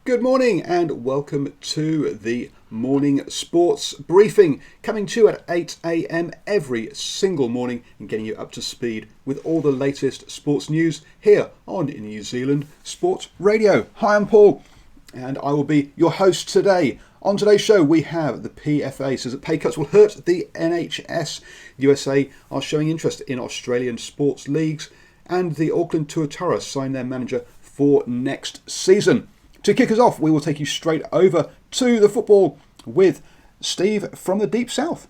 Good morning and welcome to the morning sports briefing, coming to you at 8 a.m. every single morning and getting you up to speed with all the latest sports news here on New Zealand Sports Radio. Hi, I'm Paul and I will be your host today. On today's show we have the PFA says that pay cuts will hurt the NHS. USA are showing interest in Australian sports leagues, and the Auckland Tuatara sign their manager for next season. To kick us off, we will take you straight over to the football with Steve from the Deep South.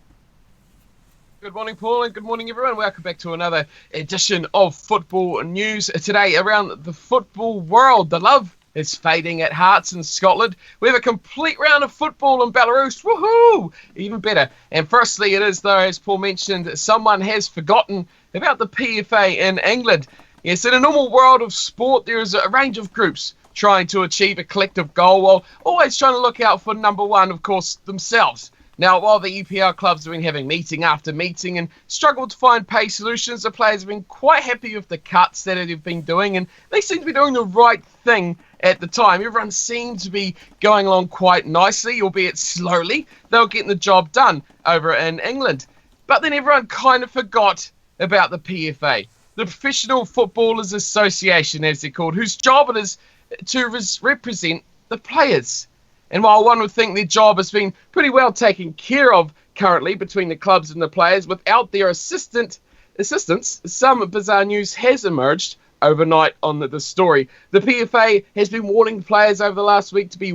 Good morning, Paul, and good morning, everyone. Welcome back to another edition of Football News. Today, around the football world, the love is fading at Hearts in Scotland. We have a complete round of football in Belarus. Woohoo! Even better. And firstly, it is, though, as Paul mentioned, someone has forgotten about the PFA in England. Yes, in a normal world of sport, there is a range of groups trying to achieve a collective goal while always trying to look out for number one, of course, themselves. Now, while the EPL clubs have been having meeting after meeting and struggled to find pay solutions, the players have been quite happy with the cuts that they've been doing, and they seem to be doing the right thing at the time. Everyone seems to be going along quite nicely, albeit slowly. They were getting the job done over in England. But then everyone kind of forgot about the PFA, the Professional Footballers Association, as they're called, whose job it is to represent the players. And while one would think their job has been pretty well taken care of currently between the clubs and the players, without their assistance, some bizarre news has emerged overnight on the story. The PFA has been warning players over the last week to be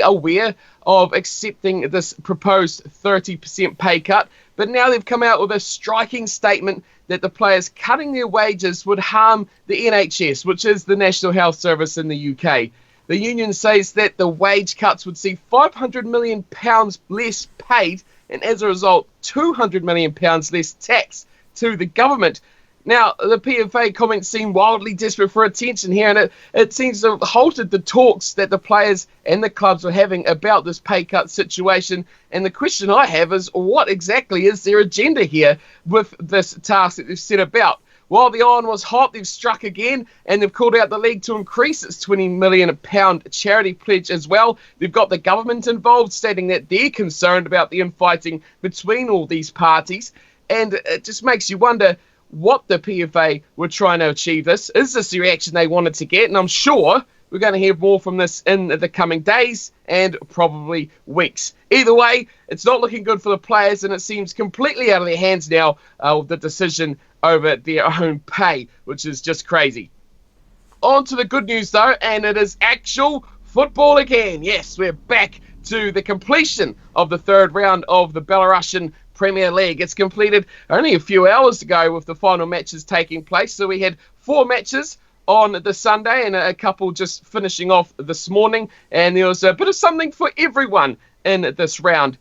aware of accepting this proposed 30% pay cut, but now they've come out with a striking statement that the players cutting their wages would harm the NHS, which is the National Health Service in the UK. The union says that the wage cuts would see £500 million less paid, and as a result, £200 million less tax to the government. Now, the PFA comments seem wildly desperate for attention here, and it seems to have halted the talks that the players and the clubs were having about this pay cut situation. And the question I have is, what exactly is their agenda here with this task that they've set about? While the iron was hot, they've struck again, and they've called out the league to increase its £20 million charity pledge as well. They've got the government involved, stating that they're concerned about the infighting between all these parties. And it just makes you wonder what the PFA were trying to achieve this. Is this the reaction they wanted to get? And I'm sure we're going to hear more from this in the coming days and probably weeks. Either way, it's not looking good for the players, and it seems completely out of their hands now, the decision over their own pay, which is just crazy. On to the good news, though, and it is actual football again. Yes, we're back to the completion of the third round of the Belarusian Premier League. It's completed only a few hours ago with the final matches taking place. So we had 4 matches on the Sunday and a couple just finishing off this morning. And there was a bit of something for everyone in this round.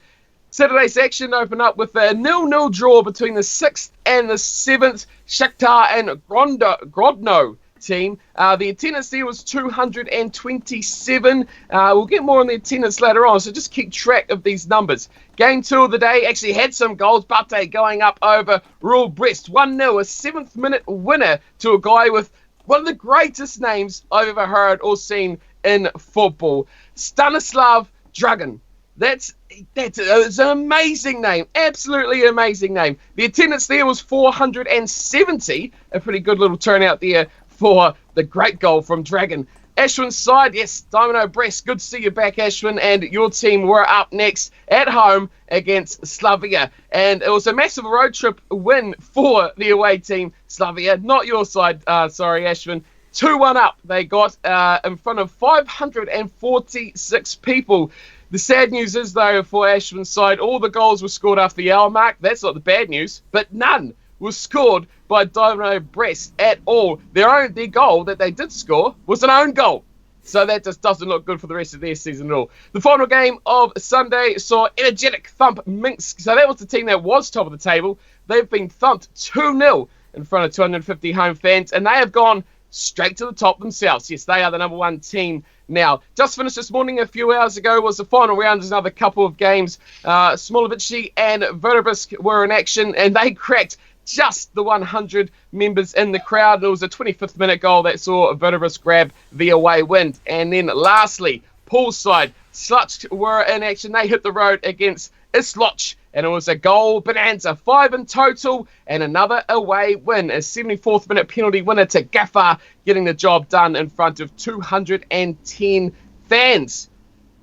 Saturday's action opened up with a 0-0 draw between the 6th and the 7th Shakhtar and Grodno team. The attendance there was 227. We'll get more on the attendance later on, so just keep track of these numbers. Game 2 of the day actually had some goals. Bate going up over Royal Brest 1-0, a 7th minute winner to a guy with one of the greatest names I've ever heard or seen in football, Stanislav Dragan. That's an amazing name, absolutely amazing name. The attendance there was 470, a pretty good little turnout there for the great goal from Dragan. Ashwin's side, yes, Dynamo Brest, good to see you back, Ashwin, and your team were up next at home against Slavia. And it was a massive road trip win for the away team, Slavia, not your side, sorry, Ashwin. 2-1 up, they got in front of 546 people. The sad news is, though, for Ashwin's side, all the goals were scored after the hour mark. That's not the bad news, but none was scored by Dynamo Brest at all. Their goal that they did score was an own goal. So that just doesn't look good for the rest of their season at all. The final game of Sunday saw energetic thump Minsk. So that was the team that was top of the table. They've been thumped 2-0 in front of 250 home fans, and they have gone straight to the top themselves. Yes, they are the number one team now. Just finished this morning a few hours ago was the final round. There's another couple of games. Smolovici and Verdobisk were in action, and they cracked just the 100 members in the crowd. It was a 25th minute goal that saw Verdobisk grab the away win. And then lastly, poolside. Sluts were in action. They hit the road against Isloch, and it was a goal bonanza, 5 in total, and another away win. A 74th minute penalty winner to Gaffer, getting the job done in front of 210 fans.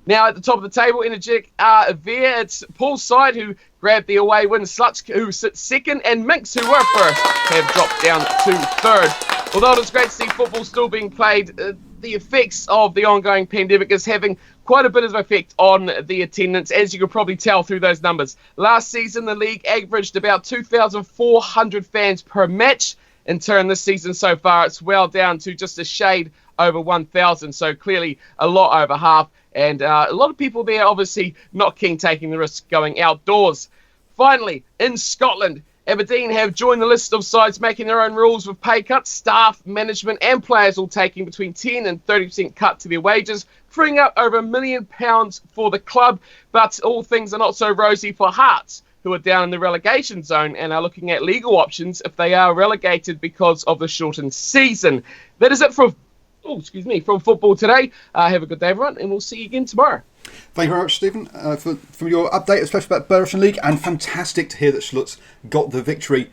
Now at the top of the table, energetic there, it's poolside who grabbed the away win. Sluts, who sits second, and Minx, who were first, have dropped down to third. Although it was great to see football still being played, the effects of the ongoing pandemic is having quite a bit of effect on the attendance, as you can probably tell through those numbers. Last season, the league averaged about 2,400 fans per match. In turn, this season so far, it's well down to just a shade over 1,000, so clearly a lot over half. And a lot of people there obviously not keen taking the risk going outdoors. Finally, in Scotland, Aberdeen have joined the list of sides making their own rules with pay cuts. Staff, management and players all taking between 10 and 30% cut to their wages, freeing up over £1 million for the club. But all things are not so rosy for Hearts, who are down in the relegation zone and are looking at legal options if they are relegated because of the shortened season. That is it from football today. Have a good day, everyone, and we'll see you again tomorrow. Thank you very much, Stephen, for your update, especially about Burton League, and fantastic to hear that Schluts got the victory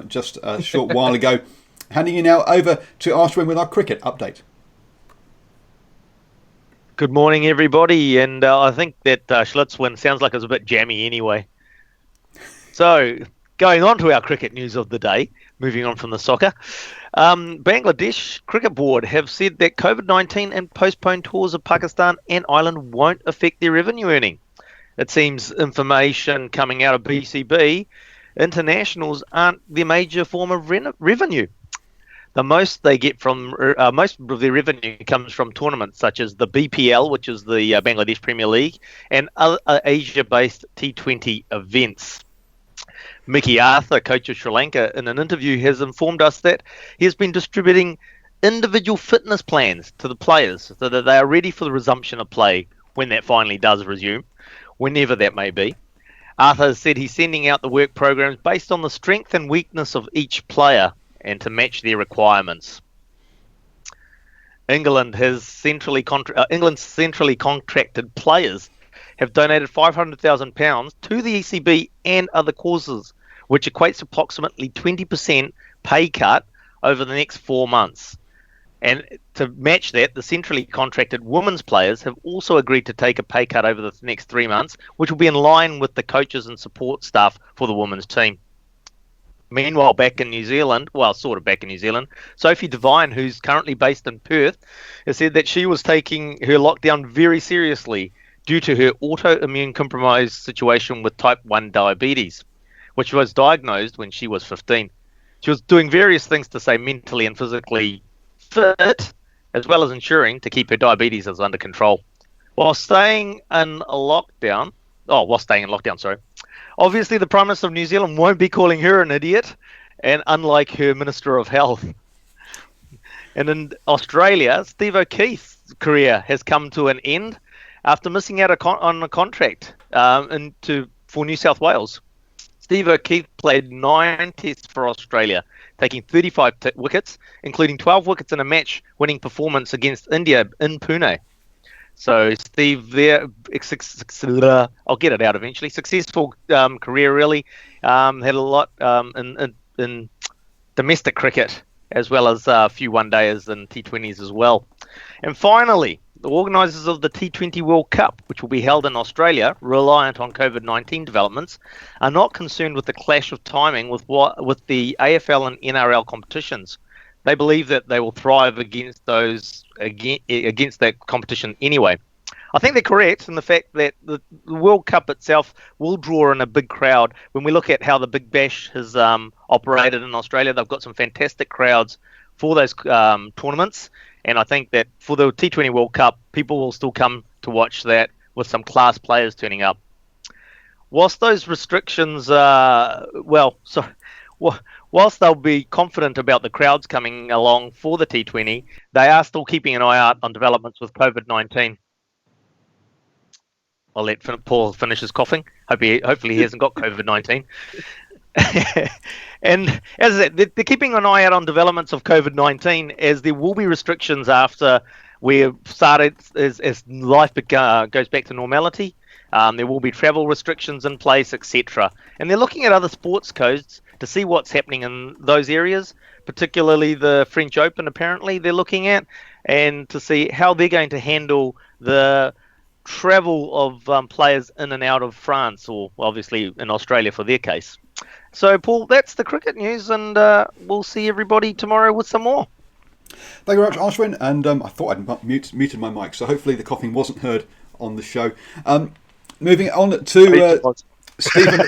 just a short while ago. Handing you now over to Ashwin with our cricket update. Good morning, everybody, and I think that Schluts win sounds like it's a bit jammy anyway. So, going on to our cricket news of the day, moving on from the soccer. Bangladesh Cricket Board have said that COVID-19 and postponed tours of Pakistan and Ireland won't affect their revenue earning. It seems information coming out of BCB, internationals aren't their major form of revenue. The most they get from most of their revenue comes from tournaments such as the BPL, which is the Bangladesh Premier League, and other Asia-based T20 events. Mickey Arthur, coach of Sri Lanka, in an interview has informed us that he has been distributing individual fitness plans to the players so that they are ready for the resumption of play when that finally does resume, whenever that may be. Arthur said he's sending out the work programs based on the strength and weakness of each player and to match their requirements. England's centrally contracted players have donated £500,000 to the ECB and other causes, which equates to approximately 20% pay cut over the next 4 months. And to match that, the centrally contracted women's players have also agreed to take a pay cut over the next 3 months, which will be in line with the coaches and support staff for the women's team. Meanwhile, back in New Zealand, Sophie Devine, who's currently based in Perth, has said that she was taking her lockdown very seriously due to her autoimmune compromised situation with type 1 diabetes, which was diagnosed when she was 15. She was doing various things to stay mentally and physically fit, as well as ensuring to keep her diabetes under control. While staying in lockdown, obviously the Prime Minister of New Zealand won't be calling her an idiot, and unlike her Minister of Health. And in Australia, Steve O'Keefe's career has come to an end after missing out on a contract for New South Wales. Steve O'Keefe played 9 tests for Australia, taking 35 wickets, including 12 wickets in a match-winning performance against India in Pune. So Steve there, I'll get it out eventually. Successful career, really. Had a lot in domestic cricket, as well as a few one-dayers and T20s as well. And finally, the organisers of the T20 World Cup, which will be held in Australia, reliant on COVID-19 developments, are not concerned with the clash of timing with the AFL and NRL competitions. They believe that they will thrive against that competition anyway. I think they're correct in the fact that the World Cup itself will draw in a big crowd. When we look at how the Big Bash has operated in Australia, they've got some fantastic crowds for those tournaments. And I think that for the T20 World Cup, people will still come to watch that with some class players turning up. Whilst those restrictions, whilst they'll be confident about the crowds coming along for the T20, they are still keeping an eye out on developments with COVID-19. I'll let Paul finish his coughing. Hopefully he hasn't got COVID-19. And as I said, they're keeping an eye out on developments of COVID-19, as there will be restrictions after we're started as life goes back to normality. There will be travel restrictions in place, etc. And they're looking at other sports codes to see what's happening in those areas, particularly the French Open, apparently, they're looking at, and to see how they're going to handle the travel of players in and out of France, or obviously in Australia for their case. So, Paul, that's the cricket news, and we'll see everybody tomorrow with some more. Thank you very much, Ashwin. And I thought I'd muted my mic, so hopefully the coughing wasn't heard on the show. Moving on to Stephen.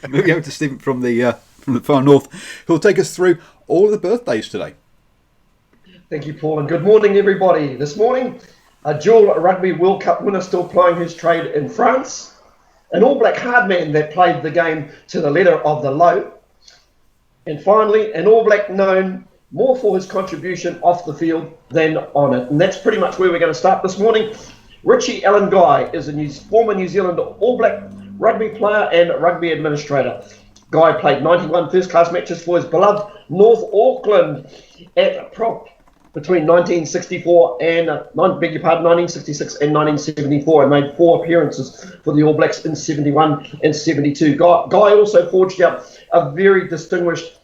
Moving over to Stephen from the far north, who will take us through all of the birthdays today. Thank you, Paul, and good morning, everybody. This morning, a dual Rugby World Cup winner still plying his trade in France, an All Black hardman that played the game to the letter of the low, and finally, an All Black known more for his contribution off the field than on it. And that's pretty much where we're going to start this morning. Richie Allen Guy is a former New Zealand All Black rugby player and rugby administrator. Guy played 91 first-class matches for his beloved North Auckland at prop between 1964 and 1966 and 1974, and made 4 appearances for the All Blacks in 71 and 72. Guy also forged out a very distinguished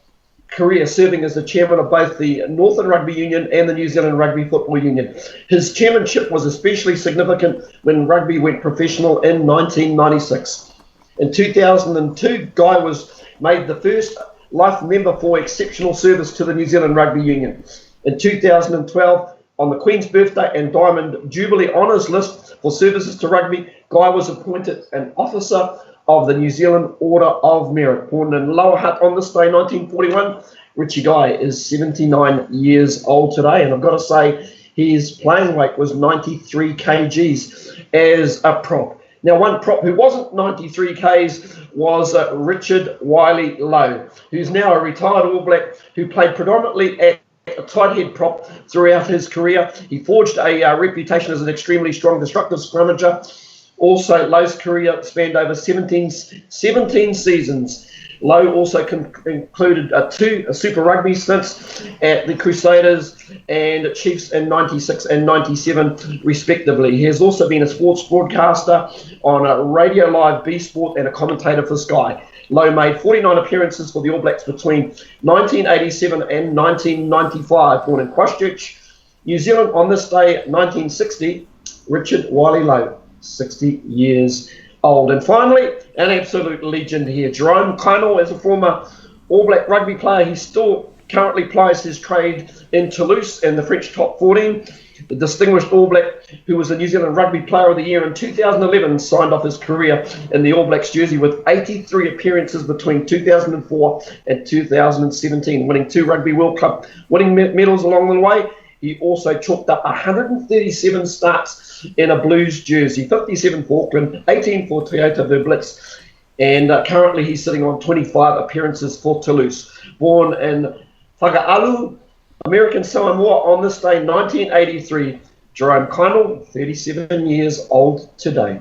career serving as the chairman of both the Northern Rugby Union and the New Zealand Rugby Football Union. His chairmanship was especially significant when rugby went professional in 1996. In 2002, Guy was made the first life member for exceptional service to the New Zealand Rugby Union. In 2012, on the Queen's birthday and Diamond Jubilee Honours list for services to rugby, Guy was appointed an officer of the New Zealand Order of Merit. Born in Lower Hutt on this day, 1941, Richie Guy is 79 years old today, and I've got to say his playing weight was 93 kgs as a prop. Now, one prop who wasn't 93 kgs was Richard Wiley Lowe, who's now a retired All Black who played predominantly at a tight head prop throughout his career. He forged a reputation as an extremely strong destructive scrummager. Also, Lowe's career spanned over 17 seasons. Lowe also included 2 Super Rugby stints at the Crusaders and Chiefs in 96 and 97, respectively. He has also been a sports broadcaster on a Radio Live B Sport and a commentator for Sky. Lowe made 49 appearances for the All Blacks between 1987 and 1995. Born in Christchurch, New Zealand on this day, 1960, Richard Wiley Lowe, 60 years old. And finally, an absolute legend here, Jerome Kynal is a former All Black rugby player. He still currently plies his trade in Toulouse and the French top 14. The distinguished All Black, who was the New Zealand Rugby Player of the Year in 2011, signed off his career in the All Blacks jersey with 83 appearances between 2004 and 2017, winning 2 Rugby World Cup winning medals along the way. He also chalked up 137 starts in a Blues jersey, 57 for Auckland, 18 for Toyota Verblitz, and currently he's sitting on 25 appearances for Toulouse. Born in Whakaalu, American Samoa on this day, 1983, Jerome Kynal, 37 years old today.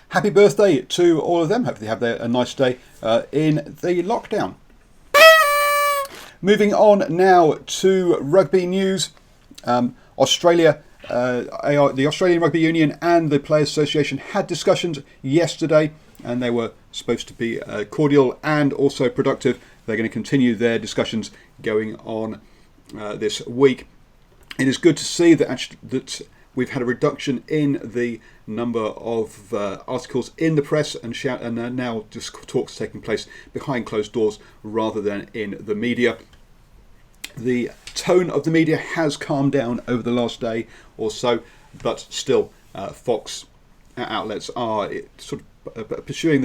Happy birthday to all of them. Hope they have a nice day in the lockdown. Moving on now to rugby news. Australia, the Australian Rugby Union and the Players Association had discussions yesterday, and they were supposed to be cordial and also productive. They're going to continue their discussions going on this week. It is good to see that we've had a reduction in the number of articles in the press and now just talks taking place behind closed doors rather than in the media. The tone of the media has calmed down over the last day or so, but still Fox outlets are sort of pursuing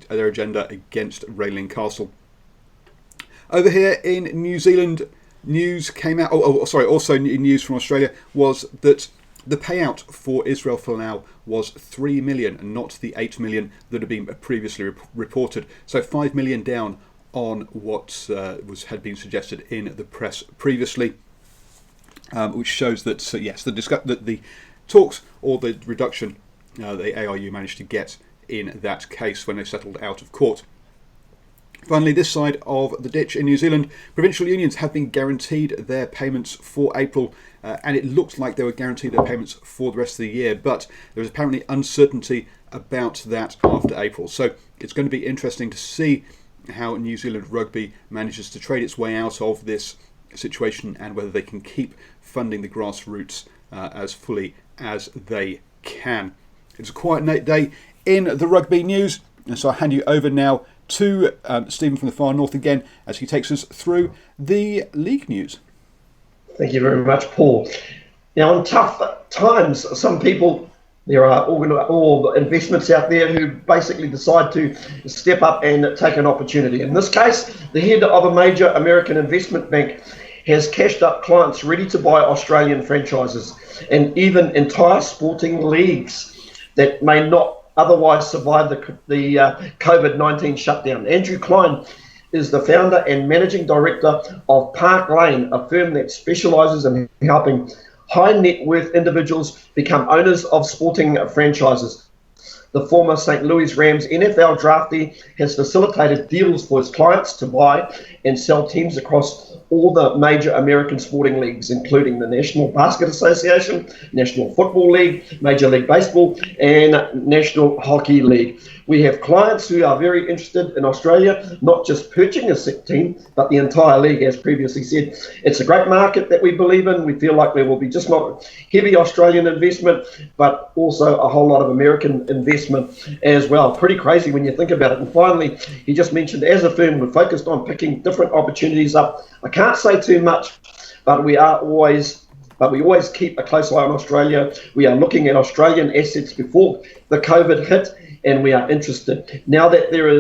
their agenda against Raelene Castle. Over here in New Zealand, news came out. Also news from Australia was that the payout for Israel Folau was 3 million and not the 8 million that had been previously reported. So 5 million down on what had been suggested in the press previously, which shows that yes, that the talks or the reduction the ARU managed to get in that case when they settled out of court. Finally, this side of the ditch in New Zealand, provincial unions have been guaranteed their payments for April, and it looks like they were guaranteed their payments for the rest of the year, but there is apparently uncertainty about that after April. So it's going to be interesting to see how New Zealand Rugby manages to trade its way out of this situation and whether they can keep funding the grassroots as fully as they can. It's a quiet day in the rugby news, and so I'll hand you over now to Stephen from the far north again as he takes us through the league news. Thank you very much, Paul. Now, in tough times, there are all investments out there who basically decide to step up and take an opportunity. In this case, the head of a major American investment bank has cashed up clients ready to buy Australian franchises and even entire sporting leagues that may not otherwise survive the COVID-19 shutdown. Andrew Klein is the founder and managing director of Park Lane, a firm that specialises in helping high net worth individuals become owners of sporting franchises. The former St. Louis Rams NFL draftee has facilitated deals for his clients to buy and sell teams across all the major American sporting leagues, including the National Basket Association, National Football League, Major League Baseball, and National Hockey League. We have clients who are very interested in Australia, not just purchasing a team, but the entire league, as previously said. It's a great market that we believe in. We feel like there will be just not heavy Australian investment, but also a whole lot of American investment as well. Pretty crazy when you think about it. And finally, he just mentioned, as a firm, we're focused on picking different opportunities up. I can't say too much, but we always keep a close eye on Australia. We are looking at Australian assets before the COVID hit, and we are interested. Now that there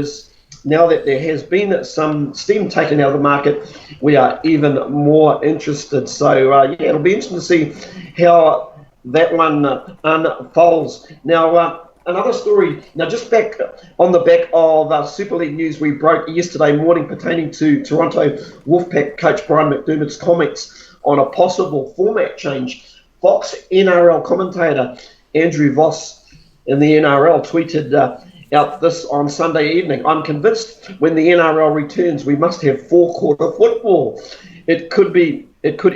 has been some steam taken out of the market, we are even more interested. So it'll be interesting to see how that one unfolds. Now, another story, just back on the back of Super League news we broke yesterday morning pertaining to Toronto Wolfpack coach Brian McDermott's comments on a possible format change. Fox NRL commentator Andrew Voss in the NRL tweeted out this on Sunday evening. I'm convinced when the NRL returns, we must have four-quarter football. It could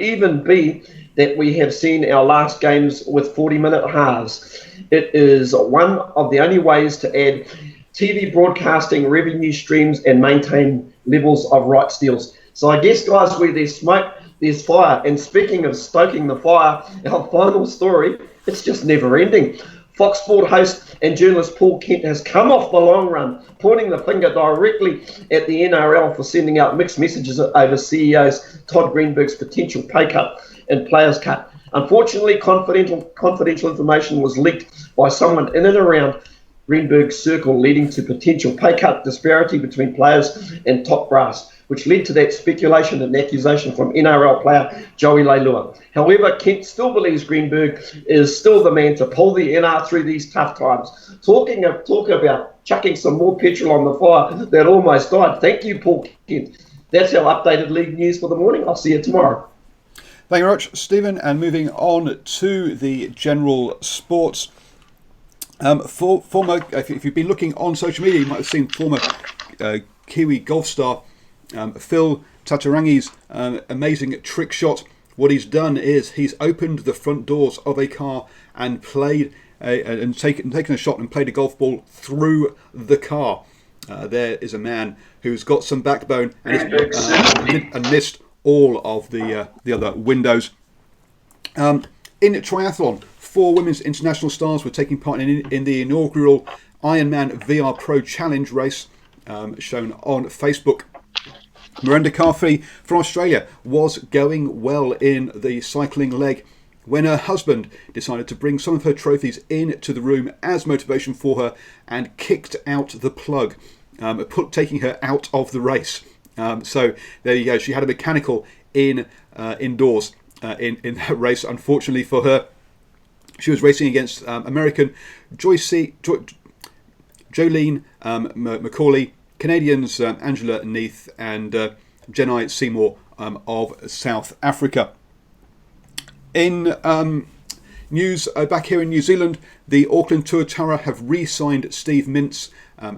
even be that we have seen our last games with 40-minute halves. It is one of the only ways to add TV broadcasting revenue streams and maintain levels of rights deals. So I guess, guys, where there's smoke, there's fire. And speaking of stoking the fire, our final story, it's just never ending. Fox Sport host and journalist Paul Kent has come off the long run, pointing the finger directly at the NRL for sending out mixed messages over CEO's Todd Greenberg's potential pay cut and players cut. Unfortunately, confidential information was leaked by someone in and around Greenberg's circle, leading to potential pay cut disparity between players and top brass, which led to that speculation and accusation from NRL player Joey Leilua. However, Kent still believes Greenberg is still the man to pull the NR through these tough times. Talk about chucking some more petrol on the fire that almost died. Thank you, Paul Kent. That's our updated league news for the morning. I'll see you tomorrow. Thank you very much, Stephen. And moving on to the general sports. If you've been looking on social media, you might have seen former Kiwi golf star Phil Tatarangi's amazing trick shot. What he's done is he's opened the front doors of a car and taken a shot and played a golf ball through the car. There is a man who's got some backbone and missed all of the other windows. In triathlon, 4 women's international stars were taking part in the inaugural Ironman VR Pro Challenge race shown on Facebook. Miranda Carfrey from Australia was going well in the cycling leg when her husband decided to bring some of her trophies into the room as motivation for her and kicked out the plug, taking her out of the race. So there you go. She had a mechanical indoors in that race. Unfortunately for her, she was racing against American Jolene McCauley, Canadians Angela Neath and Jenai Seymour of South Africa. In news back here in New Zealand, the Auckland Tuatara have re-signed Steve Mintz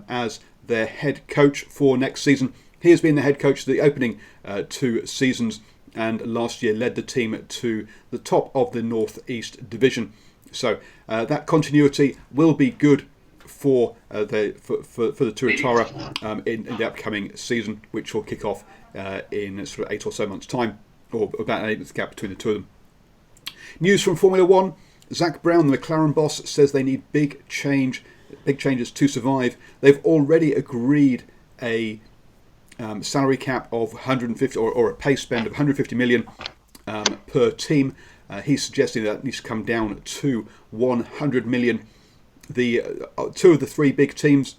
as their head coach for next season. He has been the head coach of the opening 2 seasons, and last year led the team to the top of the North East Division. So that continuity will be good for the Tuatara in the upcoming season, which will kick off in sort of 8 or so months' time, or about an 8-month gap between the two of them. News from Formula One: Zach Brown, the McLaren boss, says they need big changes to survive. They've already agreed a salary cap of 150 or a pay spend of 150 million per team. He's suggesting that needs to come down to 100 million. The 2 of the 3 big teams,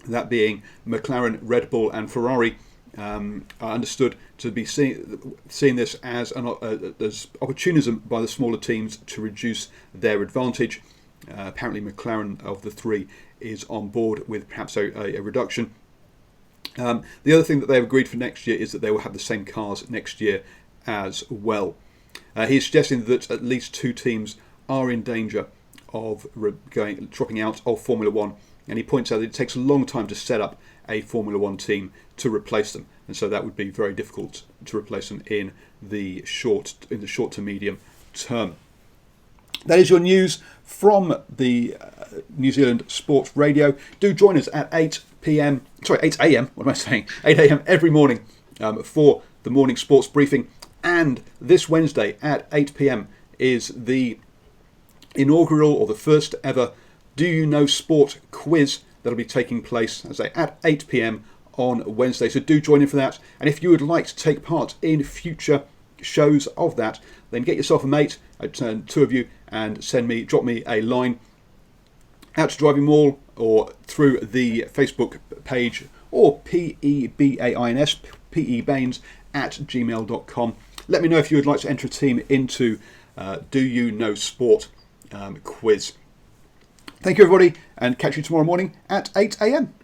that being McLaren, Red Bull and Ferrari, are understood to be seeing this as as opportunism by the smaller teams to reduce their advantage. Apparently McLaren of the 3 is on board with perhaps a reduction. The other thing that they've agreed for next year is that they will have the same cars next year as well. He's suggesting that at least 2 teams are in danger of dropping out of Formula One, and he points out that it takes a long time to set up a Formula One team to replace them, and so that would be very difficult to replace them in the short to medium term. That is your news from the New Zealand Sports Radio. Do join us at 8 a.m. What am I saying? 8 a.m. every morning for the morning sports briefing. And this Wednesday at 8 p.m. is the inaugural, or the first ever, Do You Know Sport quiz that'll be taking place, as I say, at 8 p.m. on Wednesday. So do join in for that. And if you would like to take part in future shows of that, then get yourself a mate, 2 of you, and drop me a line at DrivingMaul or through the Facebook page, or PEBAINS, pebains@gmail.com. Let me know if you would like to enter a team into Do You Know Sport quiz. Thank you everybody, and catch you tomorrow morning at 8 a.m.